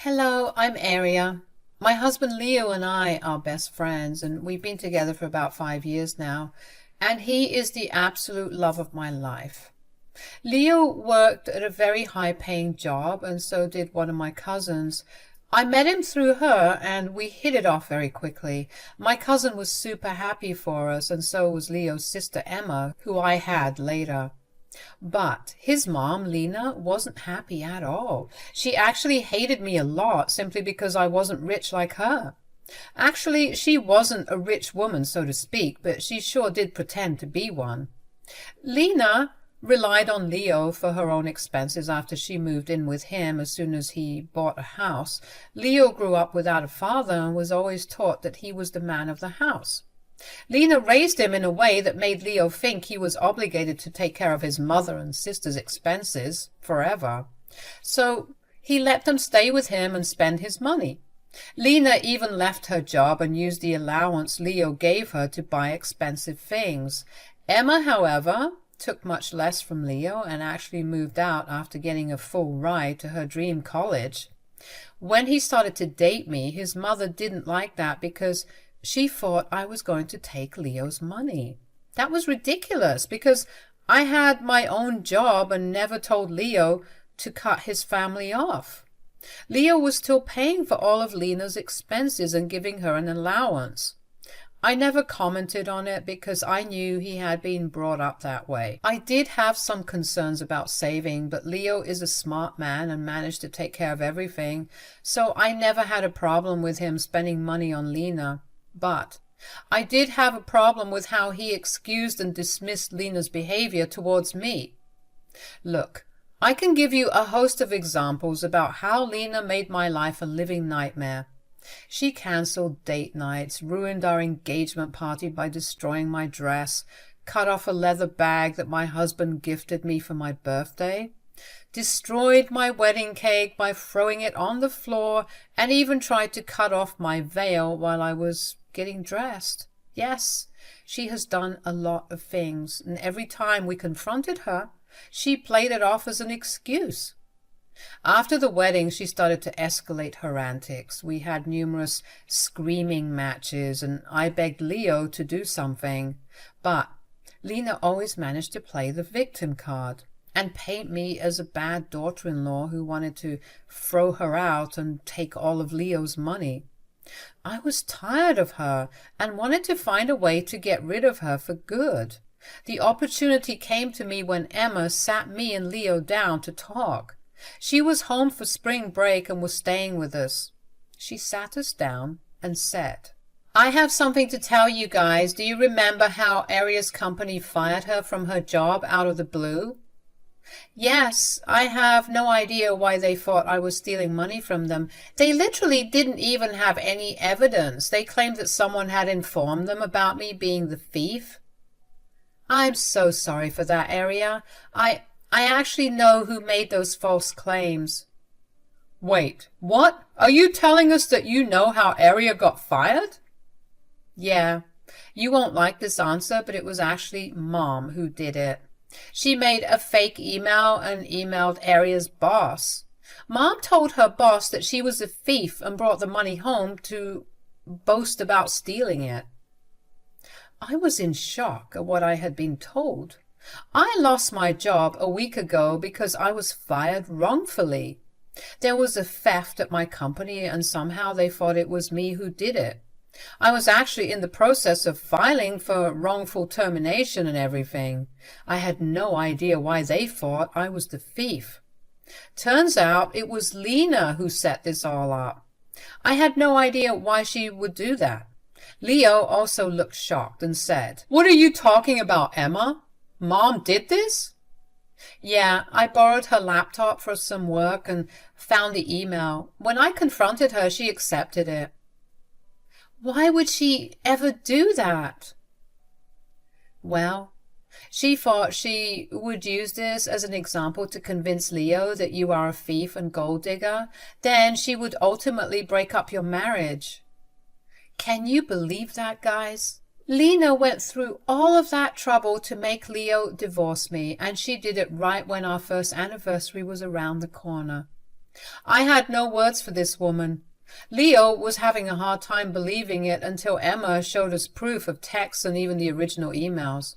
Hello, I'm Aria. My husband Leo and I are best friends, and we've been together for about 5 years now, and he is the absolute love of my life. Leo worked at a very high-paying job, and so did one of my cousins. I met him through her, and we hit it off very quickly. My cousin was super happy for us, and so was Leo's sister Emma, who I had later. But his mom, Lena, wasn't happy at all. She actually hated me a lot simply because I wasn't rich like her. Actually, she wasn't a rich woman, so to speak, but she sure did pretend to be one. Lena relied on Leo for her own expenses after she moved in with him as soon as he bought a house. Leo grew up without a father and was always taught that he was the man of the house. Lena raised him in a way that made Leo think he was obligated to take care of his mother and sister's expenses forever. So he let them stay with him and spend his money. Lena even left her job and used the allowance Leo gave her to buy expensive things. Emma, however, took much less from Leo and actually moved out after getting a full ride to her dream college. When he started to date me, his mother didn't like that because she thought I was going to take Leo's money. That was ridiculous because I had my own job and never told Leo to cut his family off. Leo was still paying for all of Lena's expenses and giving her an allowance. I never commented on it because I knew he had been brought up that way. I did have some concerns about saving, but Leo is a smart man and managed to take care of everything, so I never had a problem with him spending money on Lena. But I did have a problem with how he excused and dismissed Lena's behavior towards me. Look, I can give you a host of examples about how Lena made my life a living nightmare. She cancelled date nights, ruined our engagement party by destroying my dress, cut off a leather bag that my husband gifted me for my birthday, destroyed my wedding cake by throwing it on the floor, and even tried to cut off my veil while I was getting dressed. Yes, she has done a lot of things, and every time we confronted her, she played it off as an excuse. After the wedding, she started to escalate her antics. We had numerous screaming matches, and I begged Leo to do something. But Lena always managed to play the victim card and paint me as a bad daughter-in-law who wanted to throw her out and take all of Leo's money. I was tired of her and wanted to find a way to get rid of her for good. The opportunity came to me when Emma sat me and Leo down to talk. She was home for spring break and was staying with us. She sat us down and said, "I have something to tell you guys. Do you remember how Aria's company fired her from her job out of the blue?" "Yes, I have no idea why they thought I was stealing money from them. They literally didn't even have any evidence. They claimed that someone had informed them about me being the thief." "I'm so sorry for that, Aria. I actually know who made those false claims." "Wait, what? Are you telling us that you know how Aria got fired?" "Yeah, you won't like this answer, but it was actually Mom who did it. She made a fake email and emailed Aria's boss. Mom told her boss that she was a thief and brought the money home to boast about stealing it." I was in shock at what I had been told. I lost my job a week ago because I was fired wrongfully. There was a theft at my company and somehow they thought it was me who did it. I was actually in the process of filing for wrongful termination and everything. I had no idea why they thought I was the thief. Turns out it was Lena who set this all up. I had no idea why she would do that. Leo also looked shocked and said, "What are you talking about, Emma? Mom did this?" "Yeah, I borrowed her laptop for some work and found the email. When I confronted her, she accepted it." "Why would she ever do that?" "Well, she thought she would use this as an example to convince Leo that you are a thief and gold digger. Then she would ultimately break up your marriage." Can you believe that, guys? Lena went through all of that trouble to make Leo divorce me, and she did it right when our first anniversary was around the corner. I had no words for this woman. Leo was having a hard time believing it until Emma showed us proof of texts and even the original emails.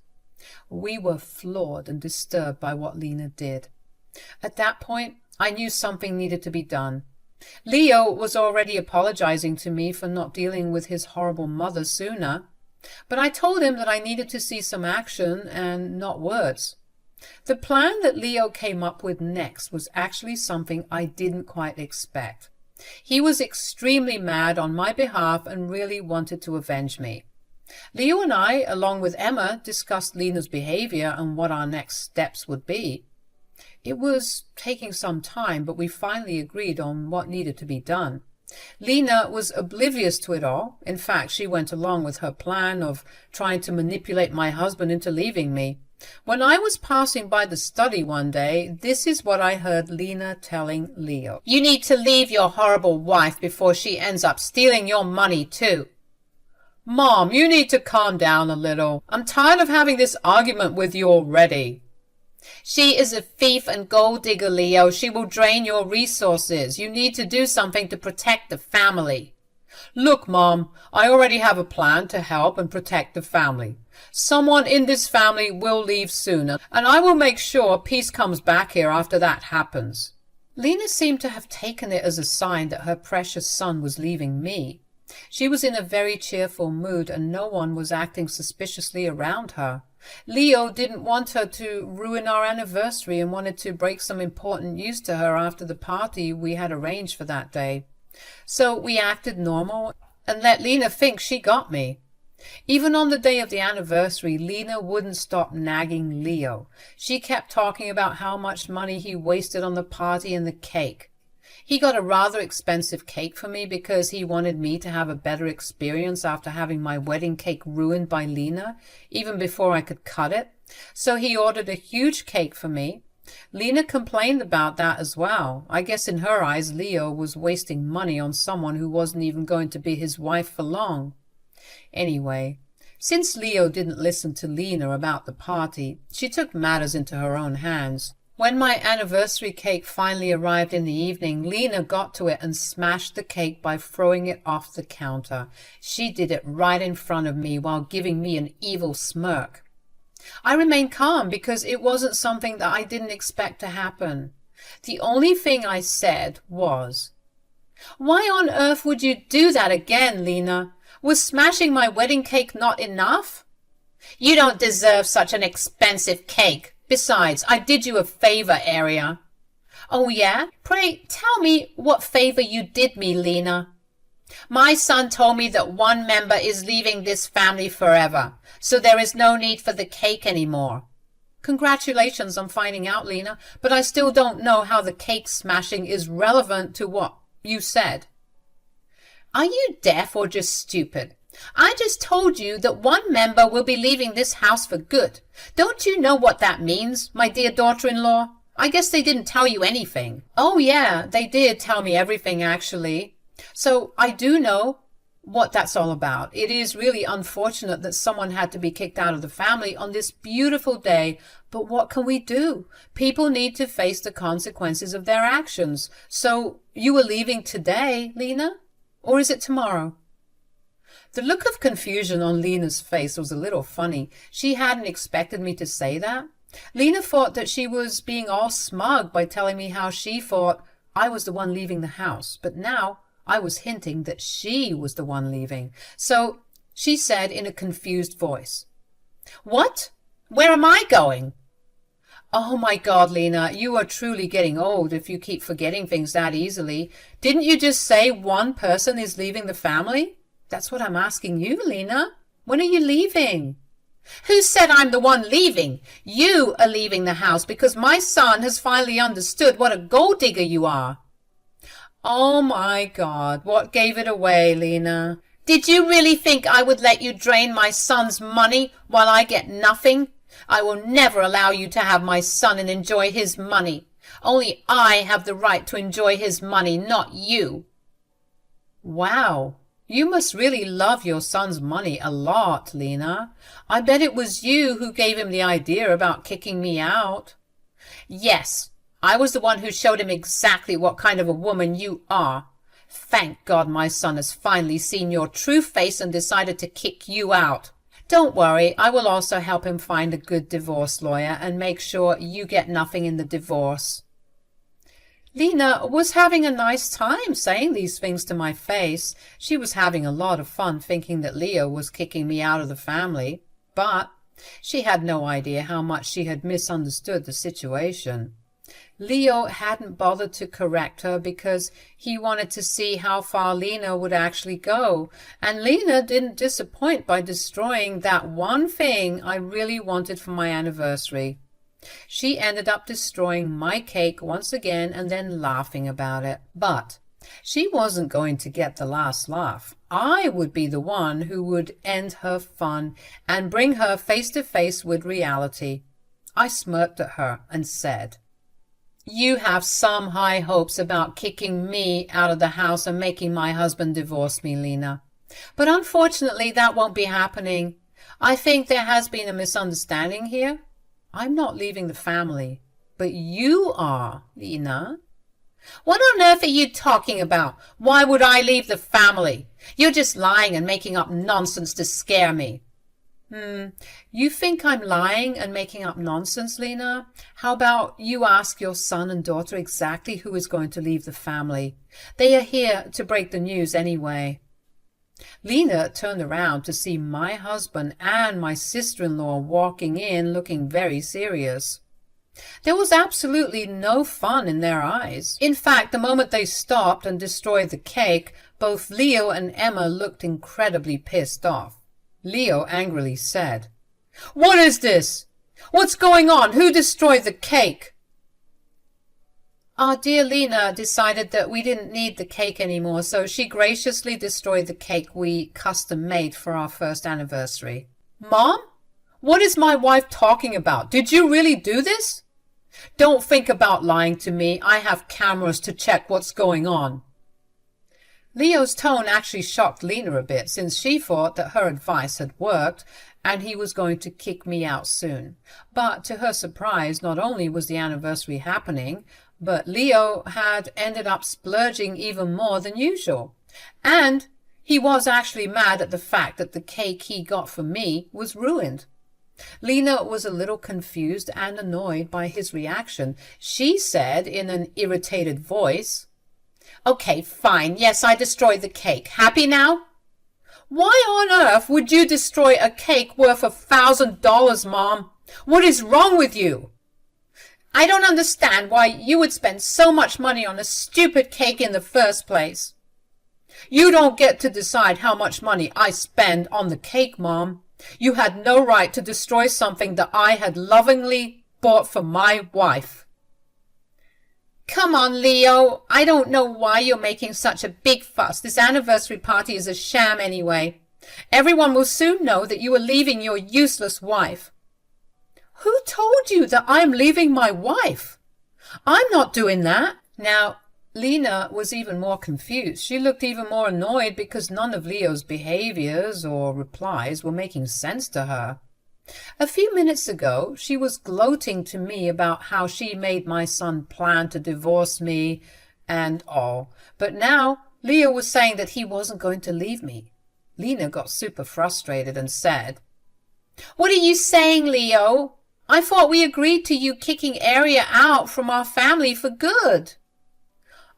We were floored and disturbed by what Lena did. At that point, I knew something needed to be done. Leo was already apologizing to me for not dealing with his horrible mother sooner, but I told him that I needed to see some action and not words. The plan that Leo came up with next was actually something I didn't quite expect. He was extremely mad on my behalf and really wanted to avenge me. Leo and I, along with Emma, discussed Lena's behavior and what our next steps would be. It was taking some time, but we finally agreed on what needed to be done. Lena was oblivious to it all. In fact, she went along with her plan of trying to manipulate my husband into leaving me. When I was passing by the study one day, this is what I heard Lena telling Leo. "You need to leave your horrible wife before she ends up stealing your money too." "Mom, you need to calm down a little. I'm tired of having this argument with you already." "She is a thief and gold digger, Leo. She will drain your resources. You need to do something to protect the family." "Look, Mom, I already have a plan to help and protect the family. Someone in this family will leave sooner, and I will make sure peace comes back here after that happens." Lena seemed to have taken it as a sign that her precious son was leaving me. She was in a very cheerful mood, and no one was acting suspiciously around her. Leo didn't want her to ruin our anniversary and wanted to break some important news to her after the party we had arranged for that day. So we acted normal and let Lena think she got me. Even on the day of the anniversary, Lena wouldn't stop nagging Leo. She kept talking about how much money he wasted on the party and the cake. He got a rather expensive cake for me because he wanted me to have a better experience after having my wedding cake ruined by Lena, even before I could cut it. So he ordered a huge cake for me. Lena complained about that as well. I guess in her eyes, Leo was wasting money on someone who wasn't even going to be his wife for long. Anyway, since Leo didn't listen to Lena about the party, she took matters into her own hands. When my anniversary cake finally arrived in the evening, Lena got to it and smashed the cake by throwing it off the counter. She did it right in front of me while giving me an evil smirk. I remained calm because it wasn't something that I didn't expect to happen. The only thing I said was, "Why on earth would you do that again, Lena? Was smashing my wedding cake not enough?" "You don't deserve such an expensive cake. Besides, I did you a favor, Aria." "Oh, yeah? Pray tell me what favor you did me, Lena." "My son told me that one member is leaving this family forever, so there is no need for the cake anymore." "Congratulations on finding out, Lena, but I still don't know how the cake smashing is relevant to what you said." "Are you deaf or just stupid? I just told you that one member will be leaving this house for good. Don't you know what that means, my dear daughter-in-law? I guess they didn't tell you anything." "Oh, yeah, they did tell me everything, actually. So I do know what that's all about. It is really unfortunate that someone had to be kicked out of the family on this beautiful day, but what can we do? People need to face the consequences of their actions. So you were leaving today, Lena? Or is it tomorrow?" The look of confusion on Lena's face was a little funny. She hadn't expected me to say that. Lena thought that she was being all smug by telling me how she thought I was the one leaving the house, but now I was hinting that she was the one leaving. So she said in a confused voice, "What? Where am I going?" "Oh my God, Lena, you are truly getting old if you keep forgetting things that easily. Didn't you just say one person is leaving the family?" "That's what I'm asking you, Lena. When are you leaving?" "Who said I'm the one leaving? You are leaving the house because my son has finally understood what a gold digger you are." "Oh my God, what gave it away, Lena?" "Did you really think I would let you drain my son's money while I get nothing? I will never allow you to have my son and enjoy his money. Only I have the right to enjoy his money, not you." Wow. You must really love your son's money a lot, Lena. I bet it was you who gave him the idea about kicking me out. "Yes, I was the one who showed him exactly what kind of a woman you are. Thank God my son has finally seen your true face and decided to kick you out. Don't worry, I will also help him find a good divorce lawyer and make sure you get nothing in the divorce. Lena was having a nice time saying these things to my face. She was having a lot of fun thinking that Leo was kicking me out of the family, but she had no idea how much she had misunderstood the situation. Leo hadn't bothered to correct her because he wanted to see how far Lena would actually go, and Lena didn't disappoint by destroying that one thing I really wanted for my anniversary. She ended up destroying my cake once again and then laughing about it. But she wasn't going to get the last laugh. I would be the one who would end her fun and bring her face to face with reality. I smirked at her and said, "You have some high hopes about kicking me out of the house and making my husband divorce me, Lena. But unfortunately, that won't be happening. I think there has been a misunderstanding here. I'm not leaving the family, but you are, Lena." "What on earth are you talking about? Why would I leave the family? You're just lying and making up nonsense to scare me." You think I'm lying and making up nonsense, Lena? How about you ask your son and daughter exactly who is going to leave the family? They are here to break the news anyway. Lena turned around to see my husband and my sister-in-law walking in looking very serious. There was absolutely no fun in their eyes. In fact, the moment they stopped and destroyed the cake, both Leo and Emma looked incredibly pissed off. Leo angrily said, "What is this? What's going on? Who destroyed the cake?" Our dear Lena decided that we didn't need the cake anymore, so she graciously destroyed the cake we custom made for our first anniversary. "Mom, what is my wife talking about? Did you really do this?" "Don't think about lying to me. I have cameras to check what's going on." Leo's tone actually shocked Lena a bit, since she thought that her advice had worked and he was going to kick me out soon. But to her surprise, not only was the anniversary happening, but Leo had ended up splurging even more than usual. And he was actually mad at the fact that the cake he got for me was ruined. Lena was a little confused and annoyed by his reaction. She said in an irritated voice, "Okay, fine. Yes, I destroyed the cake. Happy now?" "Why on earth would you destroy a cake worth $1,000, Mom? What is wrong with you?" "I don't understand why you would spend so much money on a stupid cake in the first place." "You don't get to decide how much money I spend on the cake, Mom. You had no right to destroy something that I had lovingly bought for my wife." "Come on, Leo. I don't know why you're making such a big fuss. This anniversary party is a sham anyway. Everyone will soon know that you are leaving your useless wife." "Who told you that I'm leaving my wife? I'm not doing that." Now, Lena was even more confused. She looked even more annoyed because none of Leo's behaviors or replies were making sense to her. A few minutes ago, she was gloating to me about how she made my son plan to divorce me and all. But now, Leo was saying that he wasn't going to leave me. Lena got super frustrated and said, "What are you saying, Leo? I thought we agreed to you kicking Aria out from our family for good."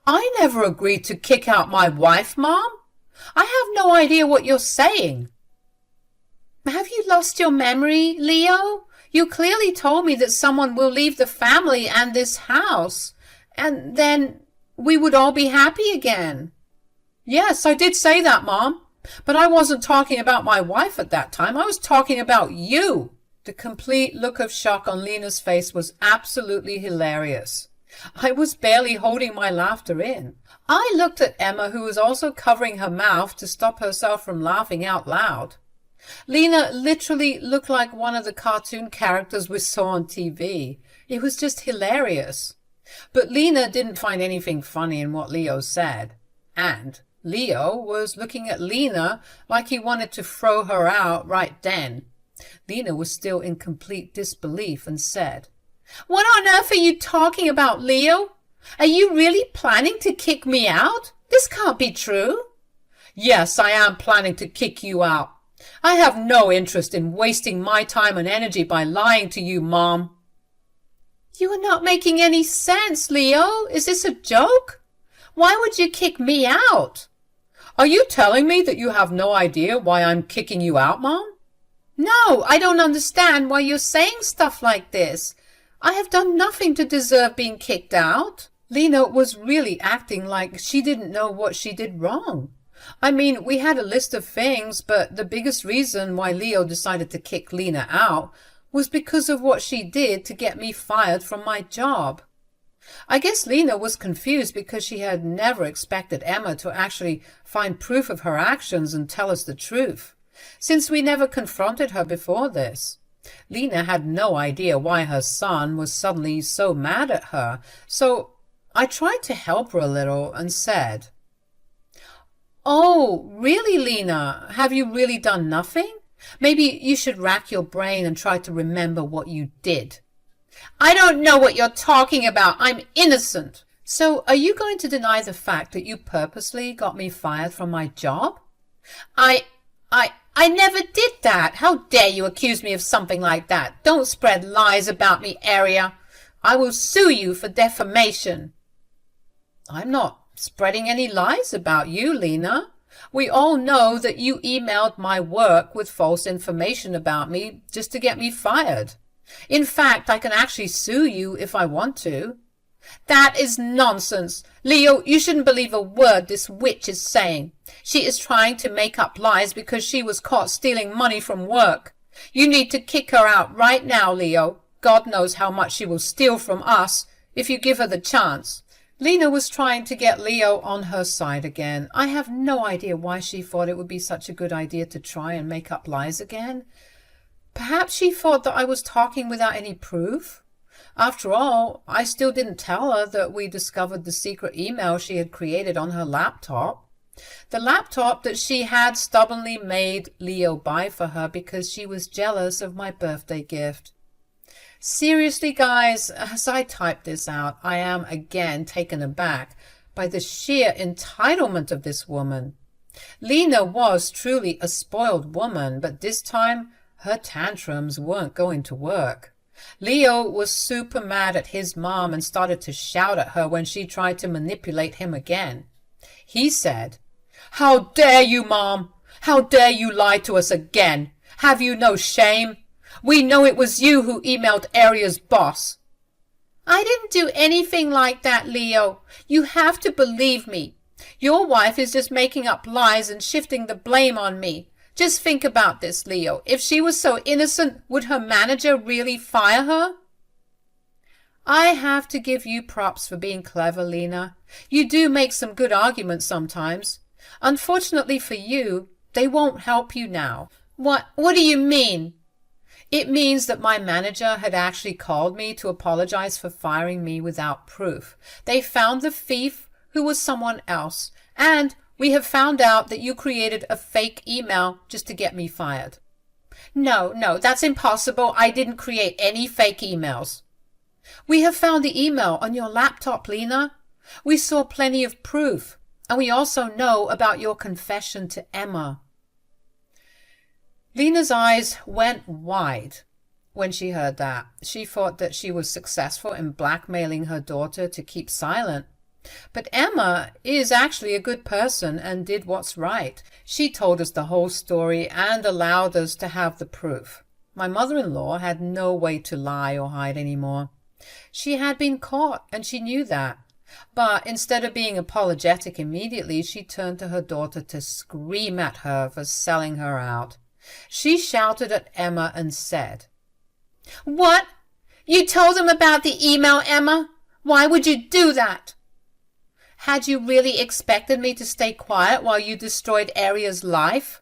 "I never agreed to kick out my wife, Mom. I have no idea what you're saying." "Have you lost your memory, Leo? You clearly told me that someone will leave the family and this house, and then we would all be happy again." "Yes, I did say that, Mom. But I wasn't talking about my wife at that time. I was talking about you." The complete look of shock on Lena's face was absolutely hilarious. I was barely holding my laughter in. I looked at Emma, who was also covering her mouth to stop herself from laughing out loud. Lena literally looked like one of the cartoon characters we saw on TV. It was just hilarious. But Lena didn't find anything funny in what Leo said. And Leo was looking at Lena like he wanted to throw her out right then. Lena was still in complete disbelief and said, What on earth are you talking about, Leo? Are you really planning to kick me out? This can't be true. Yes, I am planning to kick you out. I have no interest in wasting my time and energy by lying to you, Mom. You are not making any sense, Leo. Is this a joke? Why would you kick me out? Are you telling me that you have no idea why I'm kicking you out, Mom? No, I don't understand why you're saying stuff like this. I have done nothing to deserve being kicked out. Lena was really acting like she didn't know what she did wrong. I mean, we had a list of things, but the biggest reason why Leo decided to kick Lena out was because of what she did to get me fired from my job. I guess Lena was confused because she had never expected Emma to actually find proof of her actions and tell us the truth, since we never confronted her before this. Lena had no idea why her son was suddenly so mad at her, so I tried to help her a little and said, "Oh, really, Lena? Have you really done nothing? Maybe you should rack your brain and try to remember what you did." I don't know what you're talking about. I'm innocent. So are you going to deny the fact that you purposely got me fired from my job? I never did that. How dare you accuse me of something like that? Don't spread lies about me, Aria. I will sue you for defamation. I'm not spreading any lies about you, Lena. We all know that you emailed my work with false information about me just to get me fired. In fact, I can actually sue you if I want to. That is nonsense. Leo, you shouldn't believe a word this witch is saying. She is trying to make up lies because she was caught stealing money from work. You need to kick her out right now, Leo. God knows how much she will steal from us if you give her the chance. Lena was trying to get Leo on her side again. I have no idea why she thought it would be such a good idea to try and make up lies again. Perhaps she thought that I was talking without any proof. After all, I still didn't tell her that we discovered the secret email she had created on her laptop. The laptop that she had stubbornly made Leo buy for her because she was jealous of my birthday gift. Seriously, guys, as I type this out, I am again taken aback by the sheer entitlement of this woman. Lena was truly a spoiled woman, but this time her tantrums weren't going to work. Leo was super mad at his mom and started to shout at her when she tried to manipulate him again. He said, "How dare you, Mom? How dare you lie to us again? Have you no shame? We know it was you who emailed Aria's boss." I didn't do anything like that, Leo. You have to believe me. Your wife is just making up lies and shifting the blame on me. Just think about this, Leo. If she was so innocent, would her manager really fire her? I have to give you props for being clever, Lena. You do make some good arguments sometimes. Unfortunately for you, they won't help you now. What do you mean? It means that my manager had actually called me to apologize for firing me without proof. They found the thief, who was someone else, and we have found out that you created a fake email just to get me fired. No, that's impossible. I didn't create any fake emails. We have found the email on your laptop, Lena. We saw plenty of proof, and we also know about your confession to Emma. Lena's eyes went wide when she heard that. She thought that she was successful in blackmailing her daughter to keep silent. But Emma is actually a good person and did what's right. She told us the whole story and allowed us to have the proof. My mother-in-law had no way to lie or hide anymore. She had been caught and she knew that. But instead of being apologetic immediately, she turned to her daughter to scream at her for selling her out. She shouted at Emma and said, "What? You told them about the email, Emma? Why would you do that? Had you really expected me to stay quiet while you destroyed Aria's life?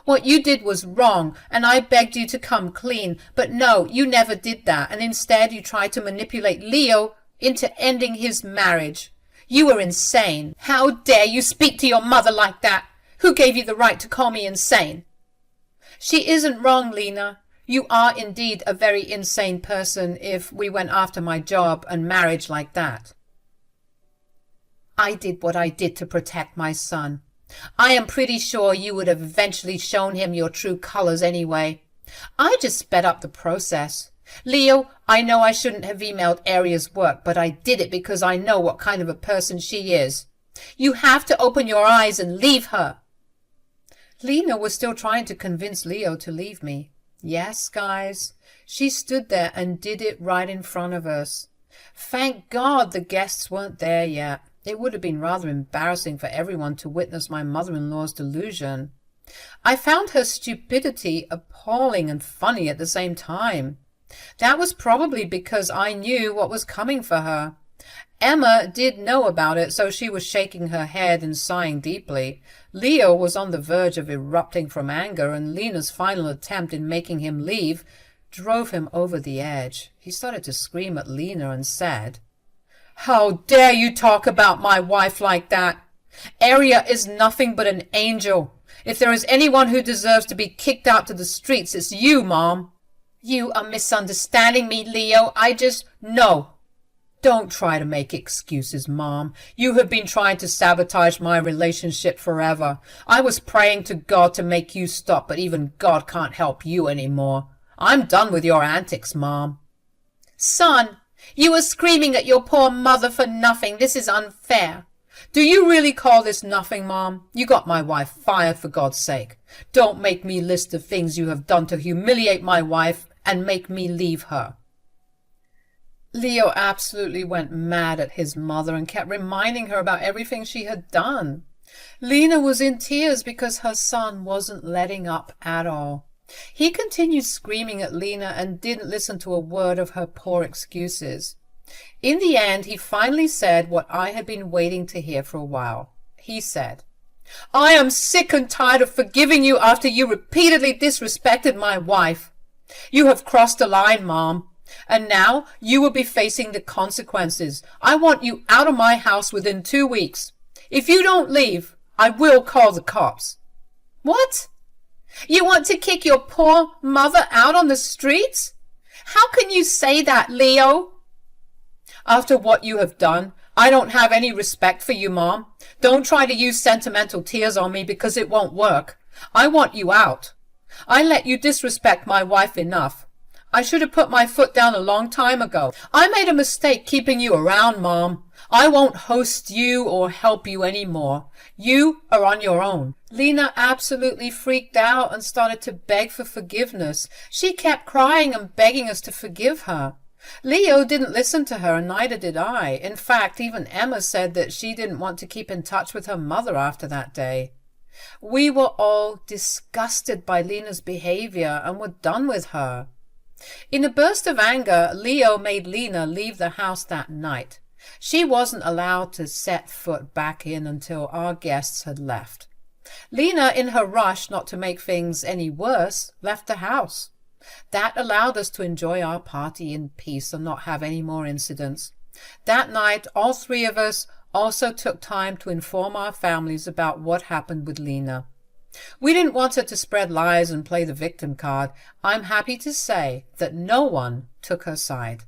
What you did was wrong, and I begged you to come clean, but no, you never did that, and instead you tried to manipulate Leo into ending his marriage. You were insane. How dare you speak to your mother like that? Who gave you the right to call me insane?" She isn't wrong, Lena. You are indeed a very insane person if we went after my job and marriage like that. I did what I did to protect my son. I am pretty sure you would have eventually shown him your true colors anyway. I just sped up the process. Leo, I know I shouldn't have emailed Aria's work, but I did it because I know what kind of a person she is. You have to open your eyes and leave her. Lena was still trying to convince Leo to leave me. Yes, guys, she stood there and did it right in front of us. Thank God the guests weren't there yet. It would have been rather embarrassing for everyone to witness my mother-in-law's delusion. I found her stupidity appalling and funny at the same time. That was probably because I knew what was coming for her. Emma did know about it, so she was shaking her head and sighing deeply. Leo was on the verge of erupting from anger, and Lena's final attempt in making him leave drove him over the edge. He started to scream at Lena and said, "How dare you talk about my wife like that? Aria is nothing but an angel. If there is anyone who deserves to be kicked out to the streets, it's you, Mom." "You are misunderstanding me, Leo. No. Don't try to make excuses, Mom. You have been trying to sabotage my relationship forever. I was praying to God to make you stop, but even God can't help you anymore. I'm done with your antics, Mom." "Son, you were screaming at your poor mother for nothing. This is unfair." "Do you really call this nothing, Mom? You got my wife fired, for God's sake. Don't make me list the things you have done to humiliate my wife and make me leave her." Leo absolutely went mad at his mother and kept reminding her about everything she had done. Lena was in tears because her son wasn't letting up at all. He continued screaming at Lena and didn't listen to a word of her poor excuses. In the end, he finally said what I had been waiting to hear for a while. He said, "I am sick and tired of forgiving you after you repeatedly disrespected my wife. You have crossed the line, Mom, and now you will be facing the consequences. I want you out of my house within 2 weeks. If you don't leave, I will call the cops." "What? You want to kick your poor mother out on the streets? How can you say that, Leo?" "After what you have done, I don't have any respect for you, Mom. Don't try to use sentimental tears on me because it won't work. I want you out. I let you disrespect my wife enough. I should have put my foot down a long time ago. I made a mistake keeping you around, Mom. I won't host you or help you anymore. You are on your own." Lena absolutely freaked out and started to beg for forgiveness. She kept crying and begging us to forgive her. Leo didn't listen to her, and neither did I. In fact, even Emma said that she didn't want to keep in touch with her mother after that day. We were all disgusted by Lena's behavior and were done with her. In a burst of anger, Leo made Lena leave the house that night. She wasn't allowed to set foot back in until our guests had left. Lena, in her rush not to make things any worse, left the house. That allowed us to enjoy our party in peace and not have any more incidents. That night, all three of us also took time to inform our families about what happened with Lena. We didn't want her to spread lies and play the victim card. I'm happy to say that no one took her side.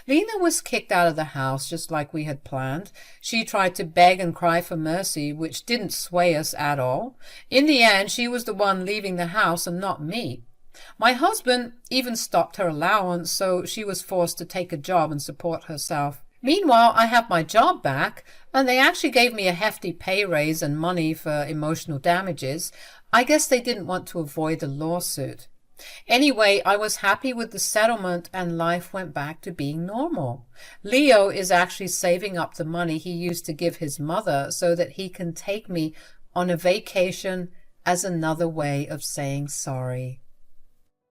Lena was kicked out of the house just like we had planned. She tried to beg and cry for mercy, which didn't sway us at all. In the end, she was the one leaving the house and not me. My husband even stopped her allowance, so she was forced to take a job and support herself. Meanwhile, I have my job back, and they actually gave me a hefty pay raise and money for emotional damages. I guess they didn't want to avoid a lawsuit. Anyway, I was happy with the settlement and life went back to being normal. Leo is actually saving up the money he used to give his mother so that he can take me on a vacation as another way of saying sorry.